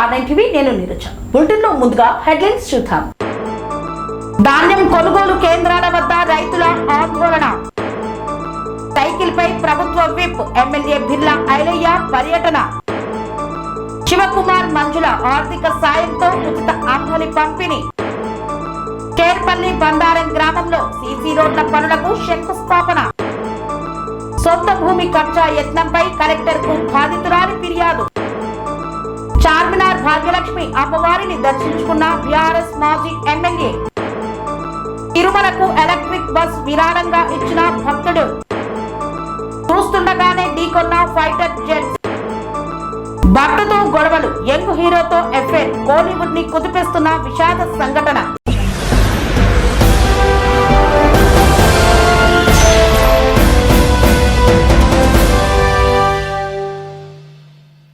RN TV, నేను Neeraja. Bulletin లో ముందుగా హెడ్లైన్స్ చూద్దాం. ధాన్యం కొనుగోలు కేంద్రాల వద్ద రైతుల ఆందోళన. సైకిల్ పై ప్రభుత్వ విప్ ఎమ్మెల్యే బిర్లా ఐలయ్య పర్యటన. శివకుమార్ మంజుల ఆర్థిక సాయంతో ఉచిత అంబలి పంపిణీ. కేర్పల్లి బండారం గ్రామంలో సీసీ రోడ్ల పనులకు శంకుస్థాపన. సొంత భూమి కబ్జా యత్నంపై కలెక్టర్ కు బాధితురాలి ఫిర్యాదు. చార్మినార్ భాగ్యలక్ష్మి అమ్మవారిని దర్శించుకున్న బీఆర్ఎస్ మాజీ ఎమ్మెల్యే. తిరుమలకు ఎలక్ట్రిక్ బస్ విరాళంగా ఇచ్చిన భక్తుడు. చూస్తుండగానే ఢీకొన్న ఫైటర్ జెట్స్. భర్తతో గొడవలు, యంగ్ హీరోతో ఎఫ్ఐఆర్, కోలీవుడ్ ని కుదిపేస్తున్న విషాద సంఘటన.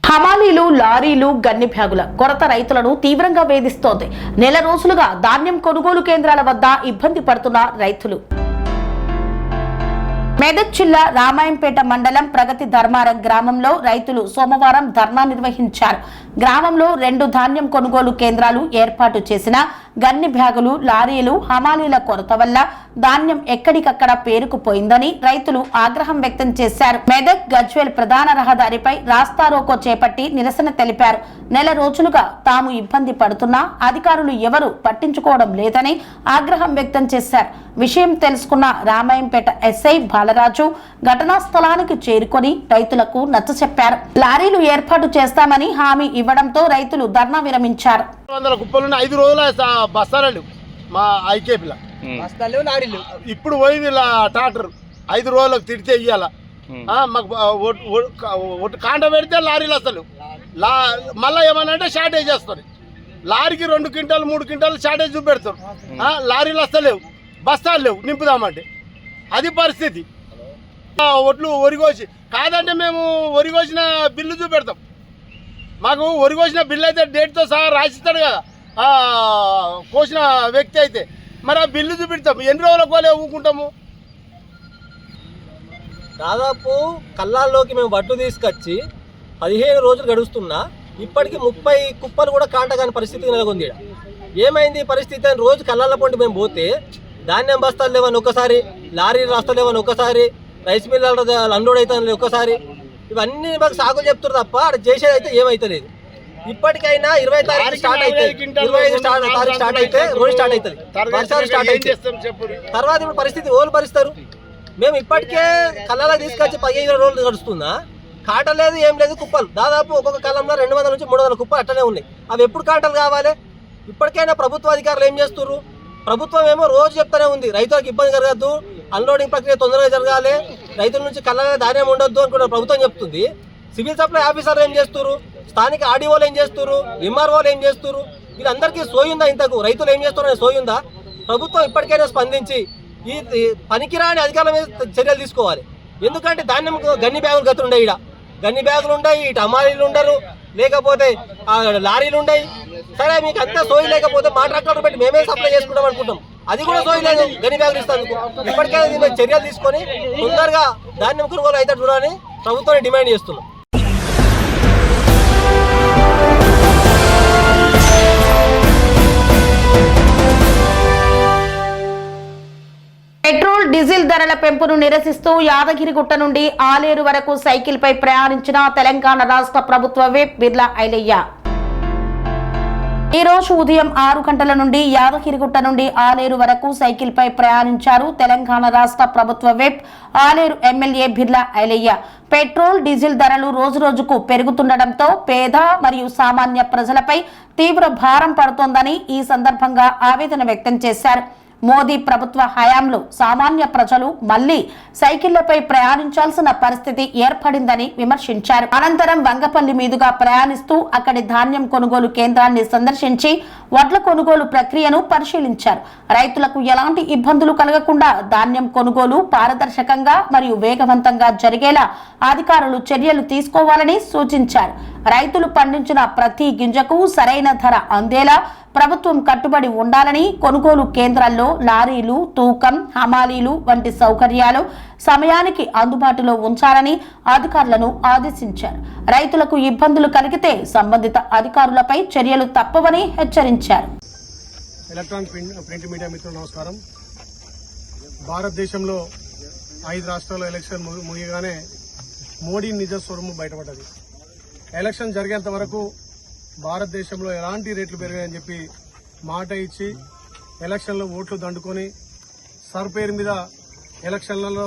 హమాలీలు, లారీలు, గన్ని బ్యాగుల కొరత రైతులను తీవ్రంగా వేధిస్తోంది. నెల రోజులుగా ధాన్యం కొనుగోలు కేంద్రాల వద్ద ఇబ్బంది పడుతున్న రైతులు. మెదక్ జిల్లా రామాయంపేట మండలం ప్రగతి ధర్మారం గ్రామంలో రైతులు సోమవారం ధర్నా నిర్వహించారు. గ్రామంలో 2 ధాన్యం కొనుగోలు కేంద్రాలు ఏర్పాటు చేసిన గన్ని బ్యాగులు, లారీలు, హమాలీల కొరత వల్ల ధాన్యం ఎక్కడికక్కడ పేరుకుపోయిందని రైతులు ఆగ్రహం వ్యక్తం చేశారు. మెదక్ గజ్వేల్ ప్రధాన రహదారిపై రాస్తారోకో చేపట్టి నిరసన తెలిపారు. నెల రోజులుగా తాము ఇబ్బంది పడుతున్నా అధికారులు ఎవరూ పట్టించుకోవడం లేదని ఆగ్రహం వ్యక్తం చేశారు. విషయం తెలుసుకున్న రామాయంపేట ఎస్ఐ బాలరాజు ఘటనా స్థలానికి చేరుకొని రైతులకు నచ్చచెప్పారు. లారీలు ఏర్పాటు చేస్తామని హామీ ఇవ్వడంతో రైతులు ధర్నా విరమించారు. 500 కుప్పలు 5 రోజుల బస్తాలు మా ఐకేపీలో ఇప్పుడు పోయింది ట్రాక్టర్ 5 రోజులకు తిడితే ఇయ్యాల మాకు కాంట పెడితే లారీలు అసలు మళ్ళీ ఏమనంటే షార్టేజ్ చేస్తారు. లారీకి 2 క్వింటాలు 3 క్వింటాలు షార్టేజ్ చూపెడతారు. లారీలు వస్తలేవు, బస్తాలు లేవు నింపుదామంటే. అది పరిస్థితి. ఒట్లు ఒరిగోసి కాదంటే మేము ఒరిగోసిన బిల్లు చూపెడతాం. మాకు ఒరిగోసిన బిల్లు అయితే డేట్తో సహా రాసిస్తాడు కదా కోసిన వ్యక్తి అయితే, మరి ఆ బిల్లు చూపెడతాం. ఎన్ని రోజులకు పోలే ఊకుంటాము. దాదాపు కల్లాల్లోకి మేము వడ్లు తీసుకొచ్చి 15 రోజులు గడుస్తున్నా ఇప్పటికీ 30 కుప్పలు కూడా కాంటగాని పరిస్థితి నెలకొంది. ఏమైంది పరిస్థితి అని రోజు కల్లాల పొంటి మేము పోతే ధాన్యం బస్తాలు లేవని ఒకసారి, లారీలు బస్తాలు లేవని ఒకసారి, రైస్ మిల్లర్ అన్లోడ్ అవుతుంది ఒకసారి. ఇవన్నీ మాకు సాగులు చెప్తారు తప్ప అక్కడ చేసేది అయితే ఏమైతలేదు. ఇప్పటికైనా 20 తారీఖు స్టార్ట్ అవుతుంది, 25 తారీఖు స్టార్ట్ అయితే రోజు స్టార్ట్ అవుతుంది, వర్షాలు స్టార్ట్ అయితే తర్వాత ఇప్పుడు పరిస్థితి ఓలు పరుస్తారు. మేము ఇప్పటికే కళ్ళలా తీసుకొచ్చి 15 రోజులు గడుస్తుందా, కాట లేదు ఏం లేదు. కుప్పలు దాదాపు ఒక్కొక్క కాలంలో 200 నుంచి 300 కుప్పలు అట్టనే ఉన్నాయి. అవి ఎప్పుడు కాటలు కావాలి? ఇప్పటికైనా ప్రభుత్వ అధికారులు ఏం చేస్తున్నారు? ప్రభుత్వం ఏమో రోజు చెప్తానే ఉంది రైతులకు ఇబ్బంది కలగద్దు, అన్లోడింగ్ ప్రక్రియ తొందరగా జరగాలి, రైతుల నుంచి కళ్ళ ధాన్యం ఉండొద్దు అనుకున్న ప్రభుత్వం చెప్తుంది. సివిల్ సప్లై ఆఫీసర్లు ఏం చేస్తున్నారు? స్థానిక ఆర్డీఓలు ఏం చేస్తున్నారు? ఎంఆర్ఓలు ఏం చేస్తున్నారు? వీళ్ళందరికీ సోయుందా? ఇంతకు రైతులు ఏం చేస్తున్నారు సోయుందా? ప్రభుత్వం ఇప్పటికైనా స్పందించి ఈ పనికిరాని అధికారుల మీద చర్యలు తీసుకోవాలి. ఎందుకంటే ధాన్యం గన్ని బ్యాగులు గతులు ఉన్నాయి, ఇక్కడ గన్ని బ్యాగులు ఉన్నాయి, ఇటు అమాలీలు ఉండరు, లేకపోతే లారీలు ఉన్నాయి. సరే మీకు అంతా సోయి లేకపోతే మా ట్రాక్టర్ పెట్టి మేమే సప్లై చేసుకుంటాం అనుకుంటాం, అది కూడా సోయి లేదు గని బ్యాగులు ఇస్తాను. ఇప్పటికైనా దీని మీద చర్యలు తీసుకొని తొందరగా ధాన్యం కొనుగోలు అయితే చూడాలని ప్రభుత్వాన్ని డిమాండ్ చేస్తున్నాం. పెట్రోల్, డీజిల్ ధరల పెంపును నిరసిస్తూ యాదగిరిగుట్ట నుండి ఆలేరు వరకు సైకిల్ పై ప్రయాణించిన తెలంగాణ రాష్ట్ర ప్రభుత్వ విప్ బిర్లా ఐలయ్య ఈ రోజు ఉదయం 6 గంటల నుండి యాదగిరిగుట్ట నుండి ఆలేరు వరకు సైకిల్ పై ప్రయాణించారు. తెలంగాణ రాష్ట్ర ప్రభుత్వ whip Aler MLA Birla Ailaiah. Petrol, diesel ధరలు రోజురోజుకు పెరుగుతుండటంతో పేద మరియు సామాన్య ప్రజలపై తీవ్ర భారం పడుతోందని ఈ సందర్భంగా ఆవేదన వ్యక్తం చేశారు. మోదీ ప్రభుత్వ హయాంలో సామాన్య ప్రజలు మళ్లీ సైకిళ్లపై ప్రయాణించాల్సిన పరిస్థితి ఏర్పడిందని విమర్శించారు. అనంతరం వంగపల్లి మీదుగా ప్రయాణిస్తూ అక్కడి ధాన్యం కొనుగోలు కేంద్రాన్ని సందర్శించి వడ్ల కొనుగోలు ప్రక్రియను పరిశీలించారు. రైతులకు ఎలాంటి ఇబ్బందులు కలగకుండా ధాన్యం కొనుగోలు పారదర్శకంగా మరియు వేగవంతంగా జరిగేలా అధికారులు చర్యలు తీసుకోవాలని సూచించారు. రైతులు పండించిన ప్రతి గింజకు సరైన ధర అందేలా ప్రభుత్వం కట్టుబడి ఉండాలని, కొనుగోలు కేంద్రాల్లో లారీలు, తూకం, హమాలీలు వంటి సౌకర్యాలు సమయానికి అందుబాటులో ఉంచాలని అధికారులను ఆదేశించారు. రైతులకు ఇబ్బందులు కలిగితే సంబంధిత అధికారులపై చర్యలు తప్పవని హెచ్చరించారు. ఎలక్ట్రానిక్ ప్రింట్ మీడియా మిత్రులు నమస్కారం. భారతదేశంలో 5 రాష్ట్రాల్లో ఎలక్షన్ ముగియగానే మోడీ నిజ స్వరూపం బయటపడ్డది. ఎలక్షన్ జరిగేంత వరకు భారతదేశంలో ఎలాంటి రేట్లు పెరిగాయని చెప్పి మాట ఇచ్చి ఎలక్షన్లో ఓట్లు దండుకొని సర్ పేరు మీద ఎలక్షన్లలో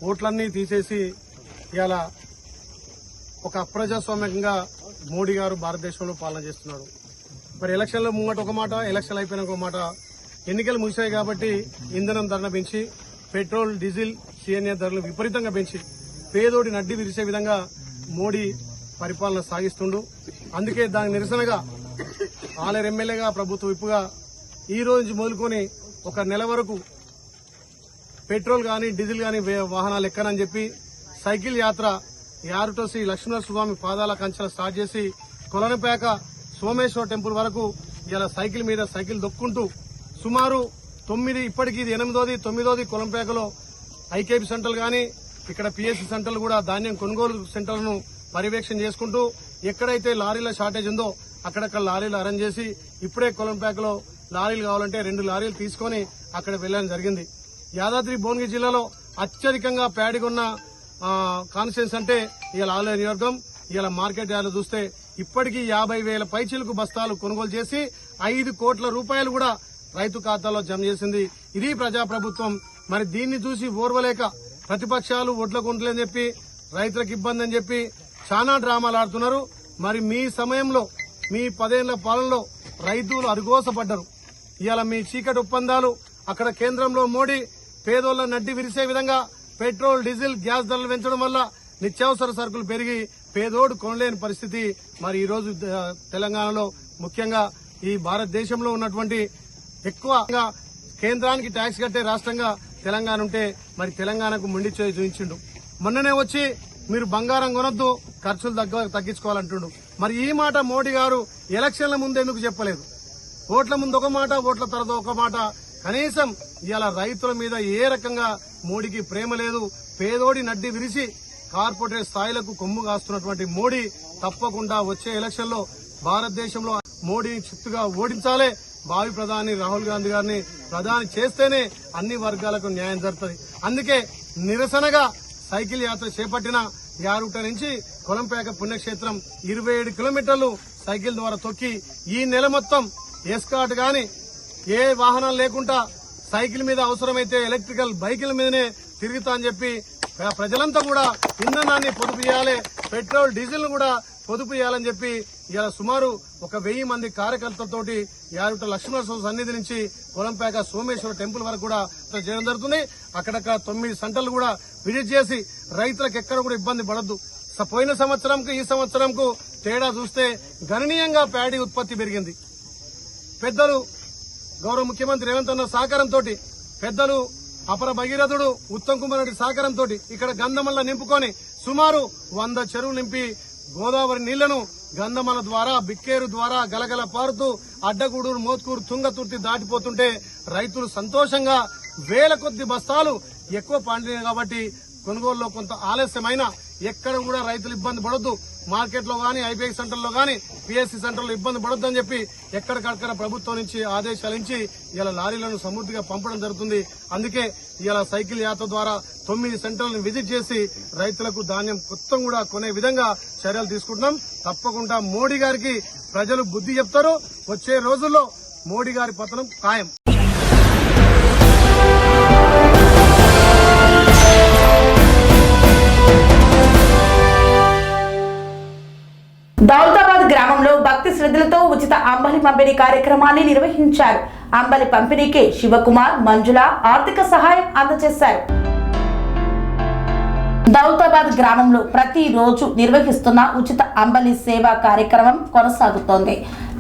ఓట్లన్నీ తీసేసి ఇలా ఒక అప్రజాస్వామ్యంగా మోడీ గారు భారతదేశంలో పాలన చేస్తున్నాడు. మరి ఎలక్షన్లో ముంగట ఒక మాట, ఎలక్షన్ అయిపోయిన ఒక మాట. ఎన్నికలు ముగిశాయి కాబట్టి ఇంధనం ధరను పెంచి పెట్రోల్, డీజిల్, సిఎన్ఏ ధరలు విపరీతంగా పెంచి పేదోడి నడ్డి విరిసే విధంగా మోడీ పరిపాలన సాగిస్తుండు. అందుకే దానికి నిరసనగా ఆలయ ఎమ్మెల్యేగా, ప్రభుత్వ విప్పుగా ఈ రోజు నుంచి మొదలుకొని ఒక నెల వరకు పెట్రోల్ గాని డీజిల్ గాని వాహనాలు ఎక్కనని చెప్పి సైకిల్ యాత్ర యారుటో శ్రీ లక్ష్మీనరస్వామి పాదాల కంచెలు స్టార్ట్ చేసి కొలనపేక సోమేశ్వర టెంపుల్ వరకు ఇలా సైకిల్ మీద సైకిల్ దొక్కుంటూ సుమారు 9, ఇప్పటికీ ఇది 8వ, 9వ కొలంపేకలో ఐకేపీ సెంటర్లు గాని ఇక్కడ పిఎస్సి సెంటర్లు కూడా ధాన్యం కొనుగోలు సెంటర్లను పర్యవేక్షణ చేసుకుంటూ ఎక్కడైతే లారీల షార్టేజ్ ఉందో అక్కడక్కడ లారీలు అరేంజ్ చేసి ఇప్పుడే కొలంపేకలో లారీలు కావాలంటే 2 లారీలు తీసుకుని అక్కడ వెళ్లడం జరిగింది. యాదాద్రి భువనగిరి జిల్లాలో అత్యధికంగా ప్యాడీగా కాన్స్టిట్యూన్స్ అంటే ఇవాళ ఆలయ నియోజకవర్గం. ఇవాళ మార్కెట్ యార్డు చూస్తే ఇప్పటికీ 50,000 పైచీలకు బస్తాలు కొనుగోలు చేసి 5 కోట్ల రూపాయలు కూడా రైతు ఖాతాలో జమ చేసింది. ఇది ప్రజాప్రభుత్వం. మరి దీన్ని చూసి ఓర్వలేక ప్రతిపక్షాలు ఓట్ల కొంటలేని చెప్పి రైతులకు ఇబ్బంది అని చెప్పి చాలా డ్రామాలు ఆడుతున్నారు. మరి మీ సమయంలో, మీ 10 ఏళ్ల పాలనలో రైతులు అరుగోసపడ్డారు. ఇవాళ మీ చీకటి ఒప్పందాలు, అక్కడ కేంద్రంలో మోడీ పేదోళ్ల నడ్డి విరిసే విధంగా పెట్రోల్, డీజిల్, గ్యాస్ ధరలు పెంచడం వల్ల నిత్యావసర సరుకులు పెరిగి పేదోడు కొనలేని పరిస్థితి మరి ఈ రోజు తెలంగాణలో, ముఖ్యంగా ఈ భారతదేశంలో ఉన్నటువంటి ఎక్కువగా కేంద్రానికి ట్యాక్స్ కట్టే రాష్ట్రంగా తెలంగాణ ఉంటే మరి తెలంగాణకు మొండి చేయి చూపించిండు. మొన్ననే వచ్చి మీరు బంగారం కొనొద్దు, ఖర్చులు తగ్గించుకోవాలంటుండు. మరి ఈ మాట మోడీ గారు ఎలక్షన్ల ముందు ఎందుకు చెప్పలేదు? ఓట్ల ముందు ఒక మాట, ఓట్ల తర్వాత ఒక మాట. కనీసం ఇలా రైతుల మీద ఏ రకంగా మోడీకి ప్రేమ లేదు. పేదోడి నడ్డి విరిసి కార్పొరేట్ స్థాయిలకు కొమ్ము కాస్తున్నటువంటి మోడీ తప్పకుండా వచ్చే ఎలక్షన్ లో భారతదేశంలో మోడీని చిత్తుగా ఓడించాలే. భావి ప్రధాని రాహుల్ గాంధీ గారిని ప్రధాని చేస్తేనే అన్ని వర్గాలకు న్యాయం జరుగుతుంది. అందుకే నిరసనగా సైకిల్ యాత్ర చేపట్టిన యారుట నుంచి కొలంపేక పుణ్యక్షేత్రం 27 కిలోమీటర్లు సైకిల్ ద్వారా తొక్కి ఈ నెల మొత్తం ఎస్కాట్ గాని ఏ వాహనాలు లేకుండా సైకిల్ మీద అవసరమైతే ఎలక్ట్రికల్ బైకుల మీదనే తిరుగుతా అని చెప్పి ప్రజలంతా కూడా ఇంధనాన్ని పొదుపు చేయాలి, పెట్రోల్, డీజిల్ కూడా పొదుపు చేయాలని చెప్పి ఇలా సుమారు 1000 మంది కార్యకర్తలతోటి యారుట లక్ష్మీనరస్వామి సన్నిధి నుంచి కొలంపేక సోమేశ్వర టెంపుల్ వరకు కూడా చేయడం జరుగుతుంది. అక్కడక్కడ 9 సెంటర్లు కూడా విజిట్ చేసి రైతులకు ఎక్కడ కూడా ఇబ్బంది పడద్దు. పోయిన సంవత్సరంకు ఈ సంవత్సరంకు తేడా చూస్తే గణనీయంగా ప్యాడీ ఉత్పత్తి పెరిగింది. పెద్దలు గౌరవ ముఖ్యమంత్రి రేవంత్ అన్న సహకారంతో, పెద్దలు అపర భగీరథుడు ఉత్తమ్ కుమార్ రెడ్డి సహకారంతో ఇక్కడ గంధమల్ల నింపుకొని సుమారు 100 చెరువులు నింపి గోదావరి నీళ్లను గంధమల ద్వారా, బిక్కేరు ద్వారా గలగల పారుతూ అడ్డగూడూరు, మోత్కూరు, తుంగతుర్తి దాటిపోతుంటే రైతులు సంతోషంగా వేల కొద్ది బస్తాలు ఎక్కువ పండినాయి. కాబట్టి కొనుగోలులో కొంత ఆలస్యమైన ఎక్కడ కూడా రైతులు ఇబ్బంది పడొద్దు. మార్కెట్ లో గానీ, ఐపీఐ సెంటర్లో గానీ, పిఎస్సి సెంటర్లో ఇబ్బంది పడొద్దు అని చెప్పి ఎక్కడికక్కడ ప్రభుత్వం నుంచి ఆదేశాలు ఇచ్చి ఇలా లారీలను సమృద్ధిగా పంపడం జరుగుతుంది. అందుకే ఇలా సైకిల్ యాత్ర ద్వారా 9 సెంటర్లను విజిట్ చేసి రైతులకు ధాన్యం మొత్తం కూడా కొనే విధంగా చర్యలు తీసుకుంటున్నాం. తప్పకుండా మోడీ గారికి ప్రజలు బుద్ధి చెప్తారు. వచ్చే రోజుల్లో మోడీ గారి పతనం ఖాయం. దౌలతాబాద్ గ్రామంలో భక్తి శ్రద్ధలతో ఉచిత అంబలి పంపిణీ కార్యక్రమాన్ని నిర్వహించారు. అంబలి పంపిణీకి శివకుమార్, మంజుల ఆర్థిక సహాయం అందజేశారు. దౌలతాబాద్ గ్రామంలో ప్రతిరోజు నిర్వహిస్తున్న ఉచిత అంబలి సేవా కార్యక్రమం కొనసాగుతోంది.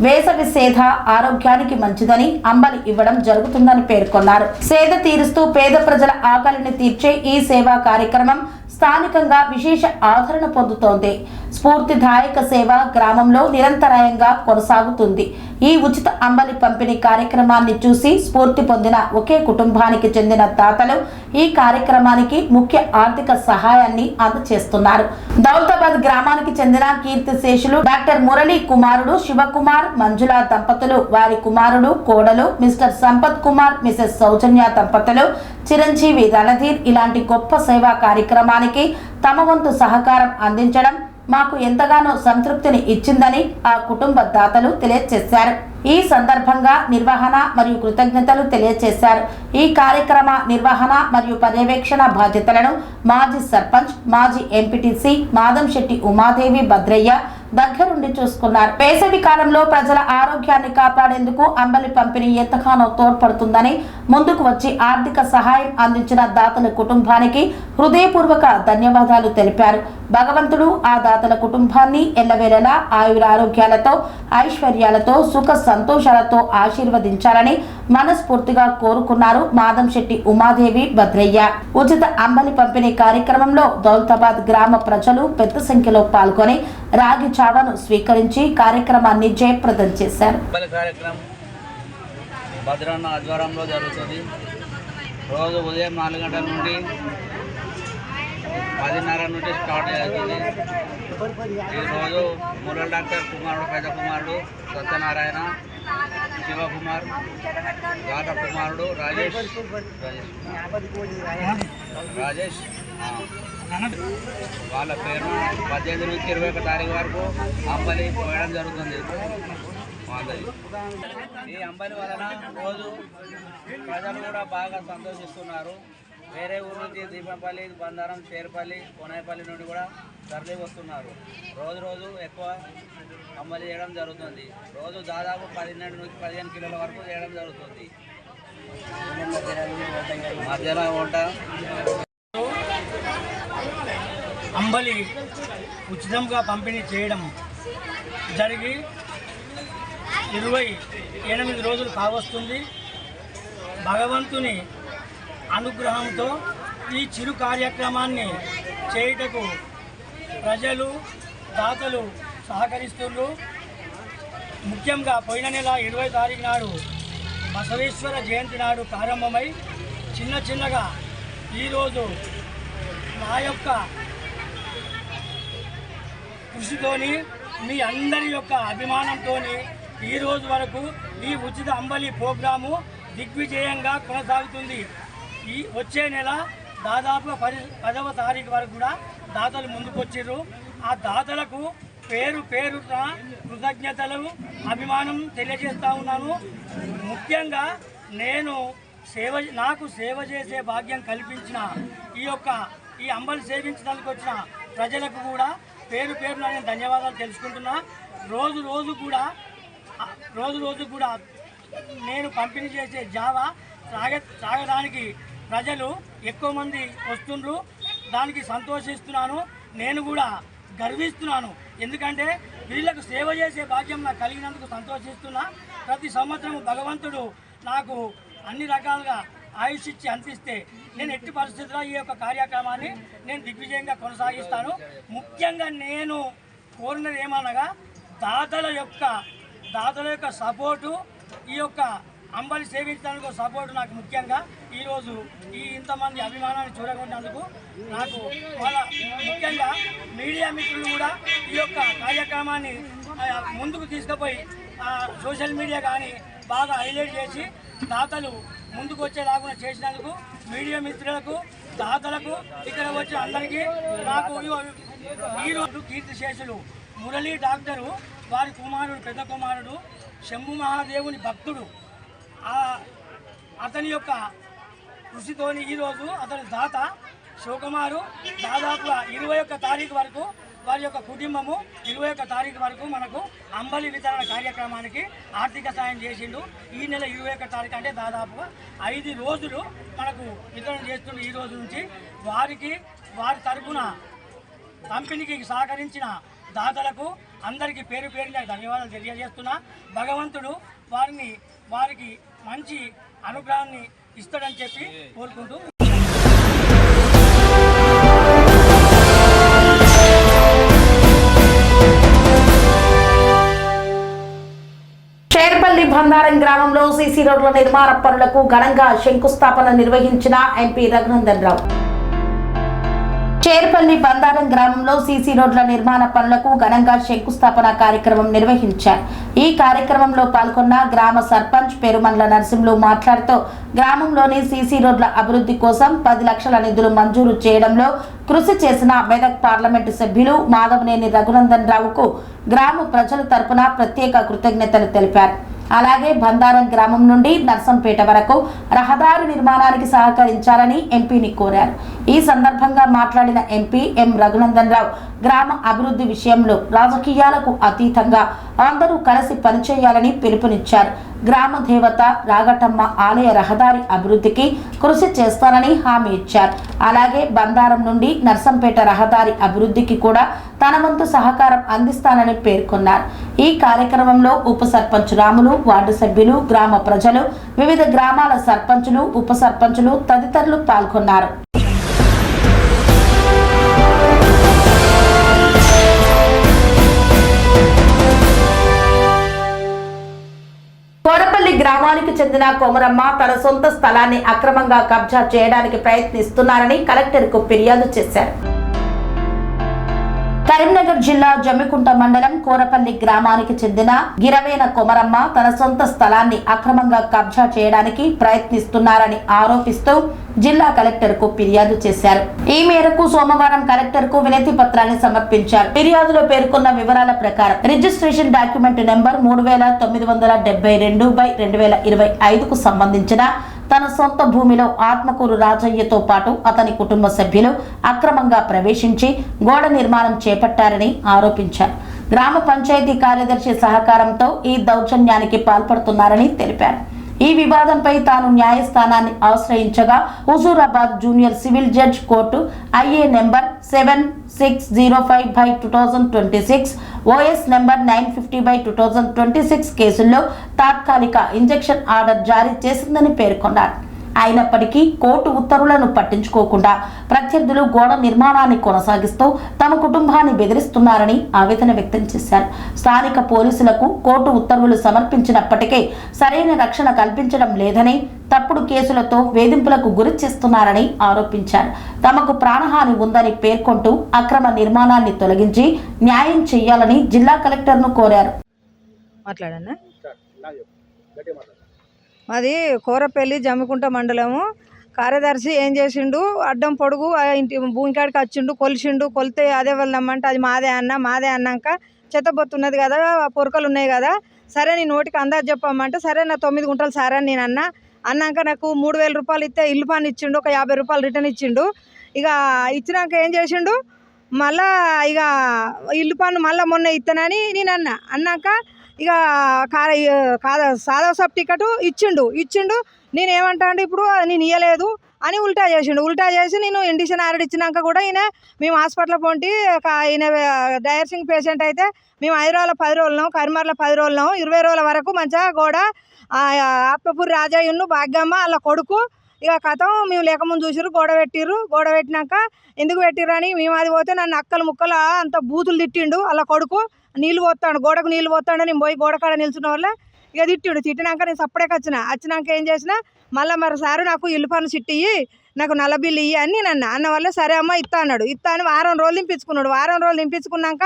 వేసవి సేద ఆరోగ్యానికి మంచిదని అంబలి ఇవ్వడం జరుగుతుందని పేర్కొన్నారు. సేద తీరుస్తూ పేద ప్రజల ఆకలిని తీర్చే ఈ సేవా కార్యక్రమం స్థానికంగా విశేష ఆదరణ పొందుతోంది. స్ఫూర్తిదాయక సేవ గ్రామంలో నిరంతరాయంగా కొనసాగుతుంది. ఈ ఉచిత అంబలి పంపిణీ కార్యక్రమాన్ని చూసి స్ఫూర్తి పొందిన ఒకే కుటుంబానికి చెందిన దాతలు ఈ కార్యక్రమానికి ముఖ్య ఆర్థిక సహాయాన్ని అందజేస్తున్నారు. దౌలతాబాద్ గ్రామానికి చెందిన కీర్తిశేషులు డాక్టర్ మురళీ కుమారుడు శివకుమార్ మంజుల దంపతులు, వారి కుమారుడు కోడలు మిస్టర్ సంపత్ కుమార్, మిసెస్ సౌజన్య దంపతులు, చిరంజీవి రణధీర్ ఇలాంటి గొప్ప సేవా కార్యక్రమానికి తమ వంతు సహకారం అందించడం మాకు ఎంతగానో సంతృప్తిని ఇచ్చిందని ఆ కుటుంబ దాతలు తెలియజేశారు. ఈ సందర్భంగా నిర్వహణ మరియు కృతజ్ఞతలు తెలియజేశారు. ఈ కార్యక్రమ నిర్వహణ మరియు పర్యవేక్షణ బాధ్యతలను మాజీ సర్పంచ్, మాజీ ఎంపీటీసీ మాదంశెట్టి ఉమాదేవి భద్రయ్య దగ్గరుండి చూసుకున్నారు. వేసవి కాలంలో ప్రజల ఆరోగ్యాన్ని కాపాడేందుకు అంబలి పంపిణీ ఎంతగానో తోడ్పడుతుందని ముందుకు వచ్చి ఆర్థిక సహాయం అందించిన దాతల కుటుంబానికి హృదయపూర్వక ధన్యవాదాలు తెలిపారు. భగవంతుడు ఆ దాతల కుటుంబాన్ని ఎల్లవేళలా ఆయురారోగ్యాలతో, ఐశ్వర్యాలతో, సుఖ సంతోషాలతో ఆశీర్వదించాలని మనస్ఫూర్తిగా కోరుకున్నారు మాదంశెట్టి ఉమాదేవి భద్రయ్య. ఉచిత అంబలి పంపిణీ కార్యక్రమంలో దౌలతాబాద్ గ్రామ ప్రజలు పెద్ద సంఖ్యలో పాల్గొని రాగి చావను స్వీకరించి కార్యక్రమాన్ని జయప్రదం చేశారు. కార్యక్రమం భద్రన్న ఆధ్వర్యంలో జరుగుతుంది. రోజు ఉదయం 4 గంటల నుండి 10:30 నుండి స్టార్ట్ అవుతుంది. ఈరోజు మురళి డాక్టర్ కుమారుడు, పెద్ద కుమారుడు సత్యనారాయణ, శివకుమార్, గాట కుమారుడు రాజేష్ వాళ్ళ పేరున 18 నుంచి 21 తారీఖు వరకు అంబలి పోయడం జరుగుతుంది. ఈ అంబలి వలన రోజు ప్రజలు కూడా బాగా సంతోషిస్తున్నారు. వేరే ఊరు నుంచి దీపంపల్లి, బందారం, చేరుపల్లి, కొనాయిపల్లి నుండి కూడా తరలి వస్తున్నారు. రోజు ఎక్కువ అంబలి చేయడం జరుగుతుంది. రోజు దాదాపు 12 నుంచి 15 కిలోల వరకు చేయడం జరుగుతుంది. మధ్యాహ్నం వంట అంబలి ఉచితంగా పంపిణీ చేయడం జరిగి 28 రోజులు కావస్తుంది. భగవంతుని అనుగ్రహంతో ఈ చిరు కార్యక్రమాన్ని చేయుటకు ప్రజలు, దాతలు సహకరిస్తున్నారు. ముఖ్యంగా పోయిన నెల 20 తారీఖు నాడు బసవేశ్వర జయంతి నాడు ప్రారంభమై చిన్నగా ఈరోజు నా యొక్క కృషితోని, మీ అందరి యొక్క అభిమానంతో ఈరోజు వరకు ఈ ఉచిత అంబలి ప్రోగ్రాము దిగ్విజయంగా కొనసాగుతుంది. ఈ వచ్చే నెల దాదాపు 10వ తారీఖు వరకు కూడా దాతలు ముందుకొచ్చారు. ఆ దాతలకు పేరున కృతజ్ఞతలు, అభిమానం తెలియజేస్తూ ఉన్నాను. ముఖ్యంగా నాకు సేవ చేసే భాగ్యం కల్పించిన ఈ అంబలి సేవించడానికి వచ్చిన ప్రజలకు కూడా పేరున నేను ధన్యవాదాలు తెలుసుకుంటున్నా. రోజు కూడా నేను పంపిణీ చేసే జావా తాగడానికి ప్రజలు ఎక్కువ మంది వస్తుండ్రు. దానికి సంతోషిస్తున్నాను. నేను కూడా గర్విస్తున్నాను. ఎందుకంటే వీళ్ళకు సేవ చేసే భాగ్యం నాకు కలిగినందుకు సంతోషిస్తున్నా. ప్రతి సంవత్సరం భగవంతుడు నాకు అన్ని రకాలుగా ఆయుష్ ఇచ్చి అందిస్తే నేను ఎట్టి పరిస్థితుల్లో ఈ యొక్క కార్యక్రమాన్ని నేను దిగ్విజయంగా కొనసాగిస్తాను. ముఖ్యంగా నేను కోరినది ఏమనగా దాతల యొక్క సపోర్టు, ఈ యొక్క అంబలి సేవించడానికి సపోర్టు నాకు ముఖ్యంగా. ఈరోజు ఇంతమంది అభిమానాన్ని చూడగొన్నందుకు నాకు ముఖ్యంగా మీడియా మిత్రులు కూడా ఈ యొక్క కార్యక్రమాన్ని ముందుకు తీసుకుపోయి సోషల్ మీడియా కానీ బాగా హైలైట్ చేసి దాతలు ముందుకు వచ్చేలాగా చేసినందుకు మీడియా మిత్రులకు, దాతలకు, ఇక్కడ వచ్చిన అందరికీ నాకు ఈరోజు కీర్తిశేషులు మురళీ డాక్టరు, వారి కుమారుడు, పెద్ద కుమారుడు శంభు మహాదేవుని భక్తుడు, అతని యొక్క కృషితోని ఈరోజు అతని దాత శివకుమారు దాదాపుగా 21 తారీఖు వరకు వారి యొక్క కుటుంబము 21 తారీఖు వరకు మనకు అంబలి వితరణ కార్యక్రమానికి ఆర్థిక సాయం చేసిండు. ఈ నెల 21 తారీఖు అంటే దాదాపుగా 5 రోజులు మనకు వితరణ చేస్తుండే. ఈ రోజు నుంచి వారి తరపున కంపెనీకి సహకరించిన దాతలకు అందరికీ పేరున ధన్యవాదాలు తెలియజేస్తున్నా. భగవంతుడు వారికి మంచి అనుగ్రహాన్ని ఇస్తాడని చెప్పి కోరుకుంటూ బందారం గ్రామంలో సీసీ రోడ్ల నిర్మాణ పనులకు ఘనంగా శంకుస్థాపన నిర్వహించిన ఎంపీ రఘునందన్ రావు. చేర్పల్లి బందారం గ్రామంలో సీసీ రోడ్ల నిర్మాణ పనులకు ఘనంగా శంకుస్థాపన కార్యక్రమం నిర్వహించారు. ఈ కార్యక్రమంలో పాల్గొన్న గ్రామ సర్పంచ్ పెరుమండ్ల నరసింహులు మాట్లాడుతూ గ్రామంలోని సీసీ రోడ్ల అభివృద్ధి కోసం 10 లక్షల నిధులు మంజూరు చేయడంలో కృషి చేసిన మెదక్ పార్లమెంటు సభ్యులు మాధవనేని రఘునందన్ రావుకు గ్రామ ప్రజల తరపున ప్రత్యేక కృతజ్ఞతలు తెలిపారు. అలాగే బందారం గ్రామం నుండి నర్సంపేట వరకు రహదారి నిర్మాణానికి సహకరించాలని ఎంపీని కోరారు. ఈ సందర్భంగా మాట్లాడిన ఎంపీ ఎం రఘునందన్ రావు గ్రామ అభివృద్ధి విషయంలో రాజకీయాలకు అతీతంగా అందరూ కలిసి పనిచేయాలని పిలుపునిచ్చారు. గ్రామ దేవత రాగటమ్మ ఆలయ రహదారి అభివృద్ధికి కృషి చేస్తానని హామీ ఇచ్చారు. అలాగే బందారం నుండి నర్సంపేట రహదారి అభివృద్ధికి కూడా తన వంతు సహకారం అందిస్తానని పేర్కొన్నారు. ఈ కార్యక్రమంలో ఉప సర్పంచ్ రాములు, వార్డు సభ్యులు, గ్రామ ప్రజలు, వివిధ గ్రామాల సర్పంచులు, ఉప సర్పంచులు తదితరులు పాల్గొన్నారు. కోరపల్లి గ్రామానికి చెందిన కొమరమ్మ తన సొంత స్థలాన్ని అక్రమంగా కబ్జా చేయడానికి ప్రయత్నిస్తున్నారని కలెక్టర్కు ఫిర్యాదు చేశారు. కరీంనగర్ జిల్లా జమ్మికుంట మండలం కోరపల్లి గ్రామానికి చెందిన గిరవేన కొమరమ్మ తన సొంత స్థలాన్ని అక్రమంగా కబ్జా చేయడానికి ప్రయత్నిస్తున్నారని ఆరోపిస్తూ జిల్లా కలెక్టర్కు ఫిర్యాదు చేశారు. ఈ మేరకు సోమవారం కలెక్టర్కు వినతి పత్రాన్ని సమర్పించారు. ఫిర్యాదులో పేర్కొన్న వివరాల ప్రకారం రిజిస్ట్రేషన్ డాక్యుమెంట్ నెంబర్ 3972/2025కు సంబంధించిన తన సొంత భూమిలో ఆత్మకూరు రాజయ్యతో పాటు అతని కుటుంబ సభ్యులు అక్రమంగా ప్రవేశించి గోడ నిర్మాణం చేపట్టారని ఆరోపించారు. గ్రామ పంచాయతీ కార్యదర్శి సహకారంతో ఈ దౌర్జన్యానికి పాల్పడుతున్నారని తెలిపారు. ఈ వివాదంపై తాను న్యాయస్థానాన్ని ఆశ్రయించగా Huzurabad junior civil judge court IA number 7605/2026, OS number 950/2026 కేసుల్లో తాత్కాలిక ఇంజెక్షన్ ఆర్డర్ జారీ చేసిందని పేర్కొన్నారు. అయినప్పటికీ కోర్టు ఉత్తర్వులను పట్టించుకోకుండా ప్రత్యర్థులు గోడ నిర్మాణాన్ని కొనసాగిస్తూ తమ కుటుంబాన్ని బెదిరిస్తున్నారని ఆవేదన వ్యక్తం చేశారు. స్థానిక పోలీసులకు కోర్టు ఉత్తర్వులు సమర్పించినప్పటికీ సరైన రక్షణ కల్పించడం లేదని, తప్పుడు కేసులతో వేధింపులకు గురి చేస్తున్నారని ఆరోపించారు. తమకు ప్రాణహాని ఉందని పేర్కొంటూ అక్రమ నిర్మాణాన్ని తొలగించి న్యాయం చేయాలని జిల్లా కలెక్టర్ను కోరారు. మాది కోరపల్లి జమ్మికుంట మండలము. కార్యదర్శి ఏం చేసిండు, అడ్డం పొడుగు ఇంటి భూమికాడికి వచ్చిండు, కొలిసిండు. కొలితే అదే వెళ్ళమంటే అది మాదే అన్నాక చెత్తబొత్తున్నది కదా, పొరకలు ఉన్నాయి కదా, సరే నీ నోటికి అందాజు చెప్పమంటే సరే నా 9 గుంటలు సార్ అని నేను అన్నాక నాకు 3000 రూపాయలు ఇస్తే ఇల్లు పని ఇచ్చిండు, ఒక 50 రూపాయలు రిటర్న్ ఇచ్చిండు. ఇక ఇచ్చినాక ఏం చేసిండు, మళ్ళా ఇక ఇల్లు పన్ను మళ్ళీ మొన్న ఇస్తానని నేను అన్నాక ఇక సాదా సబ్ టికెట్ ఇచ్చిండు. నేను ఏమంటా అంటే ఇప్పుడు నేను ఇవ్వలేదు అని ఉల్టా చేసి నేను ఇండిషన్ ఆర్డర్ ఇచ్చినాక కూడా మేము హాస్పిటల్ పోంటి ఈయన డైర్సింగ్ పేషెంట్ అయితే మేము హైదరాబాద్లో 10 రోజులు, కరీంనగర్లో 10 రోజులు, 20 రోజుల వరకు మంచిగా కూడా ఆత్మపూరి రాజయ్యను భాగ్యమ్మ వాళ్ళ కొడుకు ఇక కథం మేము లేకముందు చూసిర్రు, గోడ పెట్టినాక ఎందుకు పెట్టిరని మేము అది పోతే నన్ను అక్కలు ముక్కలు అంత బూతులు తిట్టిండు. వాళ్ళ కొడుకు గోడకు నీళ్ళు పోతాడు. నేను పోయి గోడ కాడ నిల్చున్న వల్ల ఇక తిట్టినాక నేను సప్పుడే వచ్చినాక ఏం చేసినా మళ్ళీ మరి సారు నాకు ఇల్లు పన్ను చిట్టి నాకు నల్ల బిల్లు ఇయ్యి అని నేను అన్న వల్ల సరే అమ్మ ఇస్తా అన్నాడు. ఇస్తా అని వారం రోజులు నింపించుకున్నాక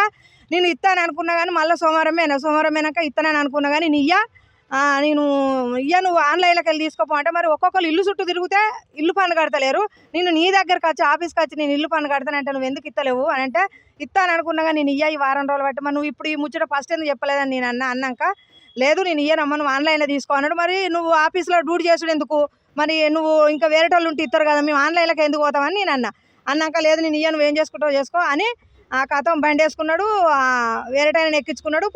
నేను ఇస్తాను అనుకున్నా కానీ మళ్ళీ సోమవారమేనాక ఇస్తానని అనుకున్నా కానీ నువ్వు ఆన్లైన్లోకి వెళ్ళి తీసుకోపో అంటే మరి ఒక్కొక్కరు ఇల్లు చుట్టూ తిరిగితే ఇల్లు పన్ను కడతలేరు. నేను నీ దగ్గరకు వచ్చి ఆఫీస్కి వచ్చి నేను ఇల్లు పన్ను కడతానంటే నువ్వు ఎందుకు ఇస్తలేవు అని అంటే ఇస్తాను అనుకున్నా కానీ నేను ఈ వారం రోజులు బట్టి మరి నువ్వు ఇప్పుడు ఈ ముచ్చట ఫస్ట్ ఎందుకు చెప్పలేదని నేను అన్నాక లేదు నేను ఇయ్యనమ్మా నువ్వు ఆన్లైన్లో తీసుకో అన్నాడు. మరి నువ్వు ఆఫీస్లో డ్యూటీ చేసుడు ఎందుకు, మరి నువ్వు ఇంకా వేరే వాళ్ళు ఉంటే ఇస్తారు కదా, మేము ఆన్లైన్లోకి ఎందుకు పోతామని నేను అన్నాక లేదు నేను నువ్వు ఏం చేసుకుంటావు చేసుకో అని ఆ కథం బండి వేసుకున్నాడు, వేరే టైం ఎక్కించుకున్నాడు.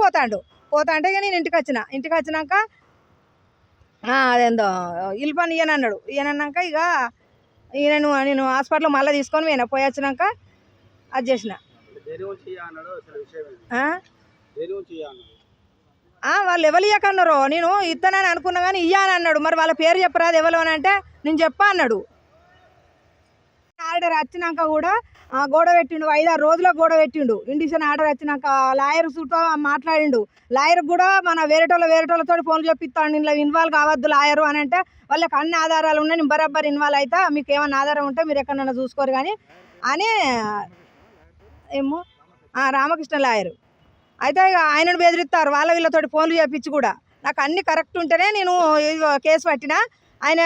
పోతా అంటే ఇక నేను ఇంటికి వచ్చినాక అదేందో ఇల్లు పని ఇయ్యనన్నాక ఇక నేను హాస్పిటల్ మళ్ళీ తీసుకొని పోయి వచ్చినాక అది చేసిన వాళ్ళు ఎవరు ఇయ్యకన్నారు. నేను ఇస్తానని అనుకున్నా కానీ ఇయ్యని అన్నాడు. మరి వాళ్ళ పేరు చెప్పరాదు ఎవరు అని అంటే నేను చెప్పా అన్నాడు. ఆర్డర్ వచ్చినాక కూడా గోడ పెట్టిండు, 5-6 రోజులకు గోడ పెట్టిండు. ఇండిషన్ ఆర్డర్ వచ్చినాక లాయర్ సూట్ మాట్లాడిండు. లాయర్ కూడా మన వేరేటోళ్ళతో ఫోన్లు చెప్పిస్తాడు, ఇంట్లో ఇన్వాల్వ్ కావద్దు లాయరు అని అంటే వాళ్ళకి అన్ని ఆధారాలు ఉన్నాయి, నేను బరాబర్ ఇన్వాల్వ్ అవుతా, మీకు ఏమైనా ఆధారం ఉంటే మీరు ఎక్కడైనా చూసుకోరు కానీ అని ఏమో రామకృష్ణ లాయరు. అయితే ఇక ఆయనను బెదిరిస్తారు వీళ్ళతోటి ఫోన్లు చేపించి కూడా. నాకు అన్ని కరెక్ట్ ఉంటేనే నేను కేసు పట్టినా ఆయన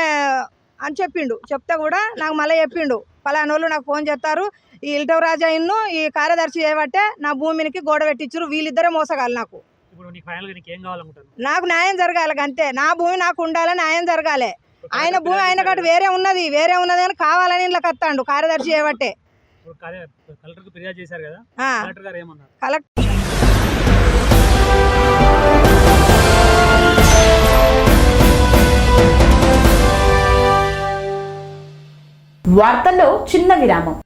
అని చెప్పిండు. చెప్తే కూడా నాకు మళ్ళీ చెప్పిండు, పలానా వాళ్ళు నాకు ఫోన్ చేస్తారు, ఈ ఇల్టవ్ రాజాయిన్ను ఈ కార్యదర్శి చేయబట్టే నా భూమికి గోడ పెట్టించారు, వీళ్ళిద్దరే మోసగాలి. నాకు న్యాయం జరగాలి అంతే, నా భూమి నాకు ఉండాలి, న్యాయం జరగాలి. ఆయన భూమి ఆయన కాదు వేరే ఉన్నది అని కావాలని ఇలా కత్తాండు కార్యదర్శి చేయబట్టే. కలెక్టర్ వార్తల్లో చిన్న విరామం.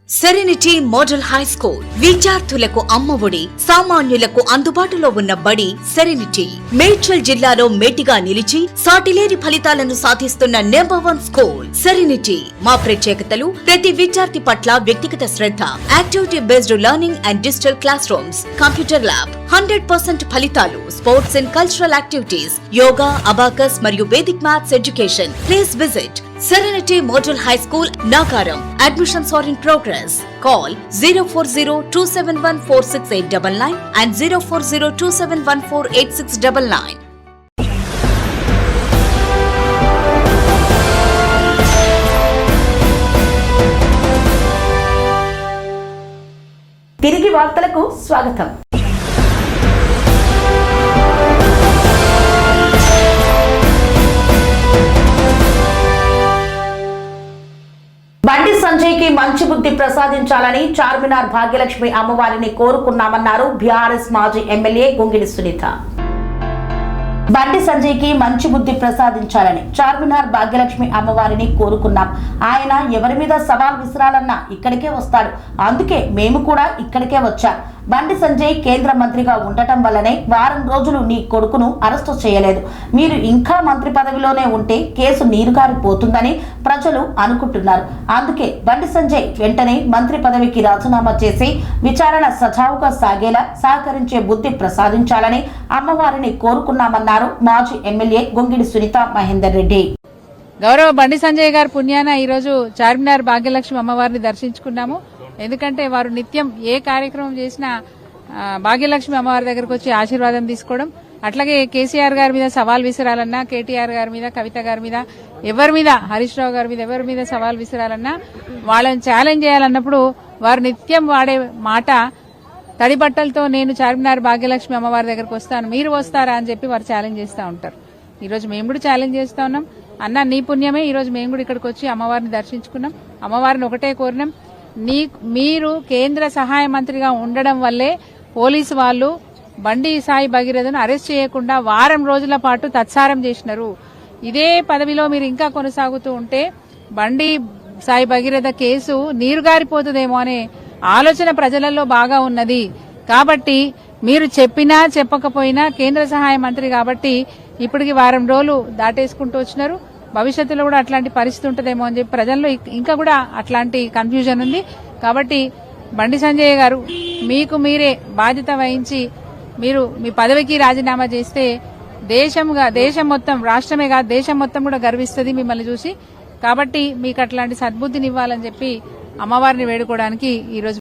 సెరెనిటీ మోడల్ హై స్కూల్ విద్యార్థులకు అమ్మఒడి, సామాన్యులకు అందుబాటులో ఉన్న బడి సెరెనిటీ. మేడ్చల్ జిల్లాలో మేటిగా నిలిచి సాటిలేని ఫలితాలను సాధిస్తున్న నంబర్ 1 స్కూల్ సెరెనిటీ. మా ప్రత్యేకతలు ప్రతి విద్యార్థి పట్ల వ్యక్తిగత శ్రద్ధ, activity based learning and digital classrooms, computer lab, 100% ఫలితాలు, sports and cultural activities, yoga, abacus మరియు Vedic maths education. Please visit Serenity Model High School, Nagaram. Admissions are in progress. Call 040-271-46899 and 040-271-48699. తిరిగి వార్తలకు స్వాగతం. బండి సంజయ్కి మంచి బుద్ధి ప్రసాదించాలని చార్మినార్ భాగ్యలక్ష్మి అమ్మవారిని కోరుకున్నామన్నారు బీఆర్ఎస్ మాజీ ఎమ్మెల్యే గొంగిడి సునీత. బండి సంజయ్కి మంచి బుద్ధి ప్రసాదించాలని చార్మినార్ భాగ్యలక్ష్మి అమ్మవారిని కోరుకున్నాం. ఆయన ఎవరి మీద సవాల్ విసిరాలన్నా ఇక్కడికే వస్తాడు, అందుకే మేము కూడా ఇక్కడికే వచ్చాం. బండి సంజయ్ కేంద్ర మంత్రిగా ఉండటం వల్లనే వారం రోజులు నీ కొడుకును అరెస్టు చేయలేదు. మీరు ఇంకా మంత్రి పదవిలోనే ఉంటే కేసు నీరుగారిపోతుందని ప్రజలు అనుకుంటున్నారు. అందుకే బండి సంజయ్ వెంటనే మంత్రి పదవికి రాజీనామా చేసి విచారణ సజావుగా సాగేలా సహకరించే బుద్ధి ప్రసాదించాలని అమ్మవారిని కోరుకున్నామన్నారు మాజీ ఎమ్మెల్యే గొంగిడి సునీత మహేందర్ రెడ్డి. గౌరవ బండి సంజయ్ గారి పుణ్యాన ఈరోజు చార్మినార్ భాగ్యలక్ష్మి అమ్మవారిని దర్శించుకున్నాము. ఎందుకంటే వారు నిత్యం ఏ కార్యక్రమం చేసినా భాగ్యలక్ష్మి అమ్మవారి దగ్గరకు వచ్చి ఆశీర్వాదం తీసుకోవడం, అట్లాగే కేసీఆర్ గారి మీద సవాల్ విసిరాలన్నా, కేటీఆర్ గారి మీద, కవిత గారి మీద, ఎవరి మీద, హరీష్ రావు గారి మీద, ఎవరి మీద సవాల్ విసిరాలన్నా, వాళ్ళని ఛాలెంజ్ చేయాలన్నప్పుడు వారు నిత్యం వాడే మాట తడి బట్టలతో నేను చార్మినార్ భాగ్యలక్ష్మి అమ్మవారి దగ్గరకు వస్తాను, మీరు వస్తారా అని చెప్పి వారు ఛాలెంజ్ చేస్తూ ఉంటారు. ఈరోజు మేము కూడా ఛాలెంజ్ చేస్తా ఉన్నాం. అన్న నీ పుణ్యమే ఈరోజు మేము కూడా ఇక్కడికి వచ్చి అమ్మవారిని దర్శించుకున్నాం. అమ్మవారిని ఒకటే కోరినాం, మీరు కేంద్ర సహాయ మంత్రిగా ఉండడం వల్లే పోలీసు వాళ్ళు బండి సాయి భగీరథను అరెస్ట్ చేయకుండా వారం రోజుల పాటు తత్సారం చేసినారు. ఇదే పదవిలో మీరు ఇంకా కొనసాగుతూ ఉంటే బండి సాయి భగీరథ కేసు నీరుగారిపోతుందేమో అనే ఆలోచన ప్రజలలో బాగా ఉన్నది. కాబట్టి మీరు చెప్పినా చెప్పకపోయినా కేంద్ర సహాయ మంత్రి కాబట్టి ఇప్పటికి వారం రోజులు దాటేసుకుంటూ వచ్చినారు. భవిష్యత్తులో కూడా అట్లాంటి పరిస్థితి ఉంటుందేమో అని చెప్పి ప్రజల్లో ఇంకా కూడా అట్లాంటి కన్ఫ్యూజన్ ఉంది. కాబట్టి బండి సంజయ్ గారు మీకు మీరే బాధ్యత వహించి మీరు మీ పదవికి రాజీనామా చేస్తే దేశం మొత్తం, రాష్ట్రమే కాదు దేశం మొత్తం కూడా గర్విస్తుంది మిమ్మల్ని చూసి. కాబట్టి మీకు అట్లాంటి సద్బుద్ధిని ఇవ్వాలని చెప్పి అమ్మవారిని వేడుకోవడానికి ఈరోజు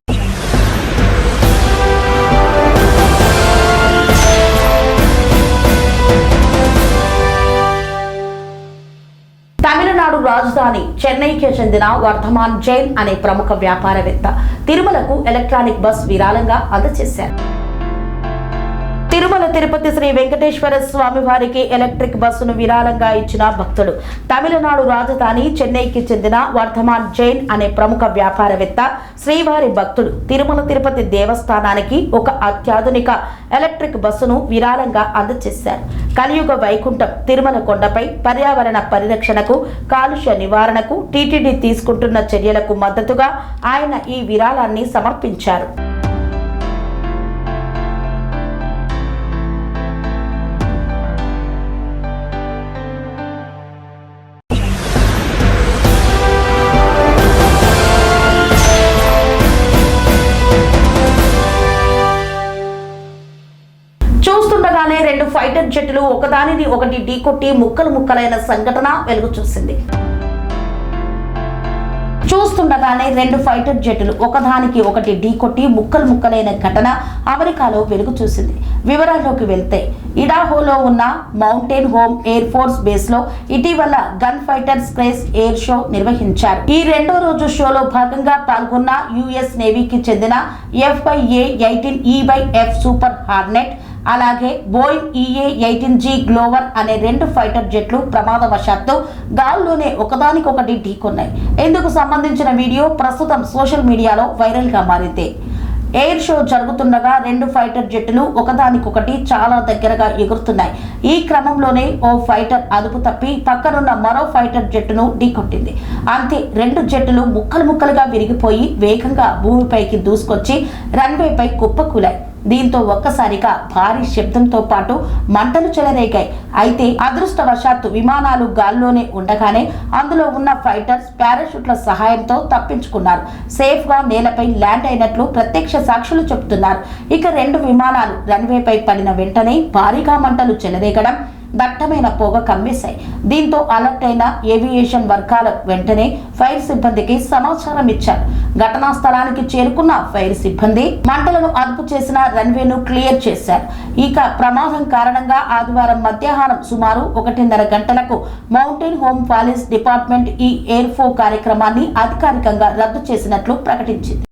తమిళనాడు రాజధాని చెన్నైకి చెందిన వర్ధమాన్ జైన్ అనే ప్రముఖ వ్యాపారవేత్త తిరుమలకు ఎలక్ట్రానిక్ బస్ విరాళంగా అందజేశారు. తిరుమల తిరుపతి శ్రీ వెంకటేశ్వర స్వామి వారికి ఎలక్ట్రిక్ బస్సును విరాళంగా ఇచ్చిన భక్తుడు. తమిళనాడు రాజధాని చెన్నైకి చెందిన వర్ధమాన్ జైన్ అనే ప్రముఖ వ్యాపారవేత్త శ్రీవారి భక్తుడు తిరుమల తిరుపతి దేవస్థానానికి ఒక అత్యాధునిక ఎలక్ట్రిక్ బస్సును విరాళంగా అందజేశారు. కలియుగ వైకుంఠం తిరుమల కొండపై పర్యావరణ పరిరక్షణకు, కాలుష్య నివారణకు టీటీడీ తీసుకుంటున్న చర్యలకు మద్దతుగా ఆయన ఈ విరాళాన్ని సమర్పించారు. ఫైటర్ జెట్లు ఒకదానిని ఒకటి ఢీకొట్టి ముక్కలు ముక్కలైన సంఘటన వెలుగు చూసింది. చూస్తుండగానే 2 ఫైటర్ జెట్లు ఒకదానికి ఒకటి ఢీకొట్టి ముక్కలు ముక్కలైన ఘటన అమెరికాలో వెలుగు చూసింది. వివరాల్లోకి వెళ్తే ఇడాహోలో ఉన్న mountain home air force base లో ఇటీవల గన్ ఫైటర్ స్క్రేస్ ఎయిర్ షో నిర్వహించారు. ఈ 2వ రోజు షోలో భాగంగా పాల్గొన్న యుఎస్ నేవీకి చెందిన F/A-18E/F సూపర్ హార్నెట్ అలాగే బోయింగ్ EA-18G గ్లోవర్ అనే 2 ఫైటర్ జెట్లు ప్రమాదవశాత్తు గాల్లోనే ఒకదానికొకటి ఢీకొన్నాయి. ఇందుకు సంబంధించిన వీడియో ప్రస్తుతం సోషల్ మీడియాలో వైరల్ గా మారింది. ఎయిర్ షో జరుగుతుండగా 2 ఫైటర్ జెట్లు ఒకదానికొకటి చాలా దగ్గరగా ఎగురుతున్నాయి. ఈ క్రమంలోనే ఓ ఫైటర్ అదుపు తప్పి పక్కనున్న మరో ఫైటర్ జెట్టును ఢీకొట్టింది. అంతే 2 జెట్లు ముక్కలు ముక్కలుగా విరిగిపోయి వేగంగా భూమిపైకి దూసుకొచ్చి రన్వేపై కుప్పకూలాయి. దీంతో ఒక్కసారిగా భారీ శబ్దంతో పాటు మంటలు చెలరేగాయి. అయితే అదృష్టవశాత్తు విమానాలు గాల్లోనే ఉండగానే అందులో ఉన్న ఫైటర్స్ పారాషూట్ల సహాయంతో తప్పించుకున్నారు. సేఫ్ గా నేలపై ల్యాండ్ అయినట్లు ప్రత్యక్ష సాక్షులు చెబుతున్నారు. ఇక 2 విమానాలు రన్వేపై పడిన వెంటనే భారీగా మంటలు చెలరేగడం, దట్టమైన పొగ కమ్మేశాయి. దీంతో అలర్ట్ అయిన ఏవియేషన్ వర్గాల వెంటనే ఫైర్ సిబ్బందికి సమాచారం ఇచ్చారు. ఘటనా స్థలానికి చేరుకున్న ఫైర్ సిబ్బంది మంటలను అదుపు చేసిన రన్వేను క్లియర్ చేశారు. ఇక ప్రమాదం కారణంగా ఆదివారం మధ్యాహ్నం సుమారు 1:30 గంటలకు మౌంటైన్ హోమ్ పోలీస్ డిపార్ట్మెంట్ ఈ ఎయిర్ ఫో కార్యక్రమాన్ని అధికారికంగా రద్దు చేసినట్లు ప్రకటించింది.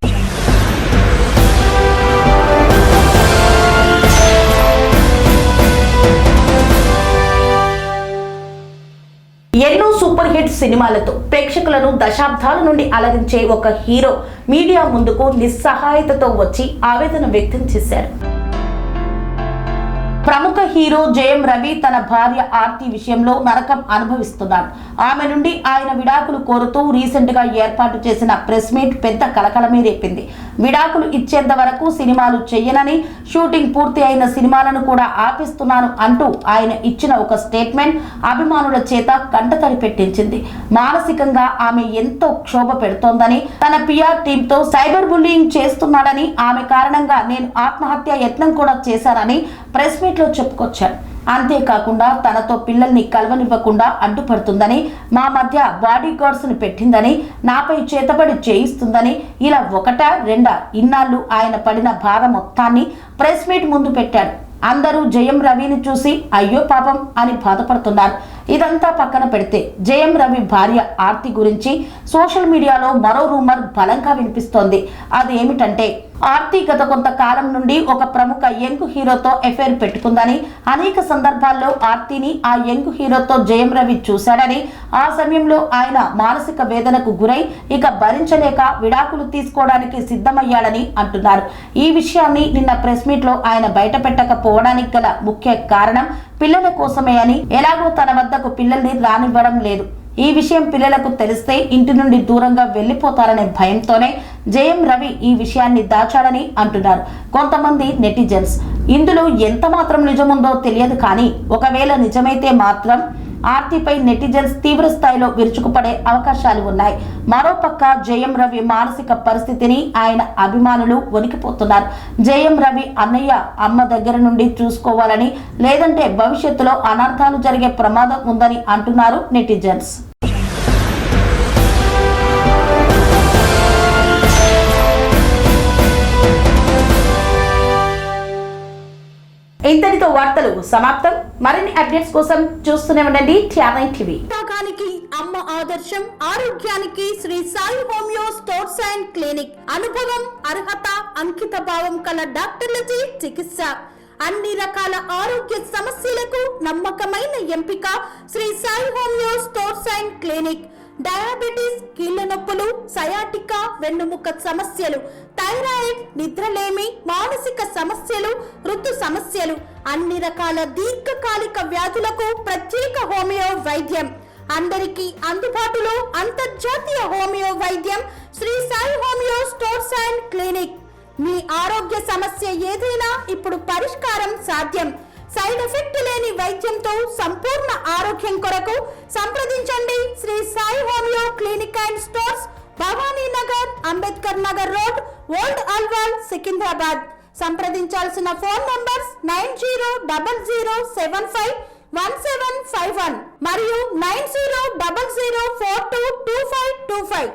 ఎన్నో సూపర్ హిట్ సినిమాలతో ప్రేక్షకులను దశాబ్దాల నుండి అలరించే ఒక హీరో మీడియా ముందుకు నిస్సహాయతతో వచ్చి ఆవేదన వ్యక్తం చేశారు. ప్రముఖ హీరో జయం రవి తన భార్య ఆర్తి విషయంలో నరకం అనుభవిస్తున్నాడు. ఆమె నుండి ఆయన విడాకులు కోరుతూ రీసెంట్ గా ఏర్పాటు చేసిన ప్రెస్ మీట్ పెద్ద కలకలమే రేపింది. విడాకులు ఇచ్చేంత వరకు సినిమాలు చెయ్యనని, షూటింగ్ పూర్తి అయిన సినిమాలను కూడా ఆపిస్తున్నాను అంటూ ఆయన ఇచ్చిన ఒక స్టేట్మెంట్ అభిమానుల చేత కంటతడి పెట్టించింది. మానసికంగా ఆమె ఎంతో క్షోభ పెడుతోందని, తన పిఆర్ టీమ్ తో సైబర్ బుల్లింగ్ చేస్తున్నాడని, ఆమె కారణంగా నేను ఆత్మహత్య యత్నం కూడా చేశానని ప్రెస్ మీట్ లో చెప్పుకొచ్చాడు. అంతేకాకుండా తనతో పిల్లల్ని కలవనివ్వకుండా అడ్డుపడుతుందని, మా మధ్య బాడీ గార్డ్స్ ను పెట్టిందని, నాపై చేతబడి చేయిస్తుందని, ఇలా 1-2 ఇన్నాళ్ళు ఆయన పడిన బాధ మొత్తాన్ని ప్రెస్ మీట్ ముందు పెట్టాడు. అందరూ జయం రవిని చూసి అయ్యో పాపం అని బాధపడుతున్నారు. ఇదంతా పక్కన పెడితే జయం రవి భార్య ఆర్తి గురించి సోషల్ మీడియాలో మరో రూమర్ బలంగా వినిపిస్తోంది. అదేమిటంటే ఆర్తి గత కొంతకాలం నుండి ఒక ప్రముఖ యంగ్ హీరోతో అఫైర్ పెట్టుకుందని, అనేక సందర్భాల్లో ఆర్తిని ఆ యంగ్ హీరోతో జయం రవి చూశాడని, ఆ సమయంలో ఆయన మానసిక వేదనకు గురై ఇక భరించలేక విడాకులు తీసుకోవడానికి సిద్ధమయ్యాడని అంటున్నారు. ఈ విషయాన్ని నిన్న ప్రెస్ మీట్ లో ఆయన బయట పెట్టకపోవడానికి గల ముఖ్య కారణం పిల్లల కోసమే అని, ఎలాగో తన వద్దకు పిల్లల్ని రానివ్వడం లేదు, ఈ విషయం పిల్లలకు తెలిస్తే ఇంటి నుండి దూరంగా వెళ్లిపోతారనే భయంతోనే జయం రవి ఈ విషయాన్ని దాచాడని అంటున్నారు కొంతమంది నెటిజన్స్. ఇందులో ఎంత మాత్రం నిజముందో తెలియదు, కానీ ఒకవేళ నిజమైతే మాత్రం ఆర్తిపై నెటిజన్స్ తీవ్ర స్థాయిలో విరుచుకుపడే అవకాశాలు ఉన్నాయి. మరోపక్క జయం రవి మానసిక పరిస్థితిని ఆయన అభిమానులు వణికిపోతున్నారు. జయం రవి అన్నయ్య అమ్మ దగ్గర నుండి చూసుకోవాలని, లేదంటే భవిష్యత్తులో అనర్థాలు జరిగే ప్రమాదం ఉందని అంటున్నారు నెటిజన్స్. ఇంతటితో వార్తలు సమాప్తం. మరిన్ని అప్డేట్స్ కోసం చూస్తూనే ఉండండి TR9 టీవీ. భాగానికి అమ్మ ఆదర్శం, ఆరోగ్యానికి Sri Sai homeo stores and clinic. అనుభవం, అర్హత, అంకిత భావం కల డాక్టర్లచే చికిత్స. అన్ని రకాల ఆరోగ్య సమస్యలకు నమ్మకమైన ఎంపిక Sri Sai homeo stores and clinic. Diabetes, కీళ్ల నొప్పులు, సయాటికా, వెన్నుముక సమస్యలు, థైరాయిడ్, నిద్రలేమి, మానసిక సమస్యలు, ఋతు సమస్యలు, అన్ని రకాల దీర్ఘకాలిక వ్యాధులకు ప్రత్యేక హోమియో వైద్యం. అందరికీ అందుబాటులో అంతర్జాతీయ హోమియో వైద్యం Shri Sai homeo stores and clinic. మీ ఆరోగ్య సమస్య ఏదైనా ఇప్పుడు పరిష్కారం సాధ్యం. సైడ్ ఎఫెక్ట్ లేని వైద్యంతో సంపూర్ణ ఆరోగ్యం కొరకు సంప్రదించండి Shri Sai homeo clinic and stores, Bhavani Nagar, Ambedkar Nagar road, old Alwal, Secunderabad. సంప్రదించాల్సిన ఫోన్ నంబర్స్ 9000751751 మరియు 9000422525.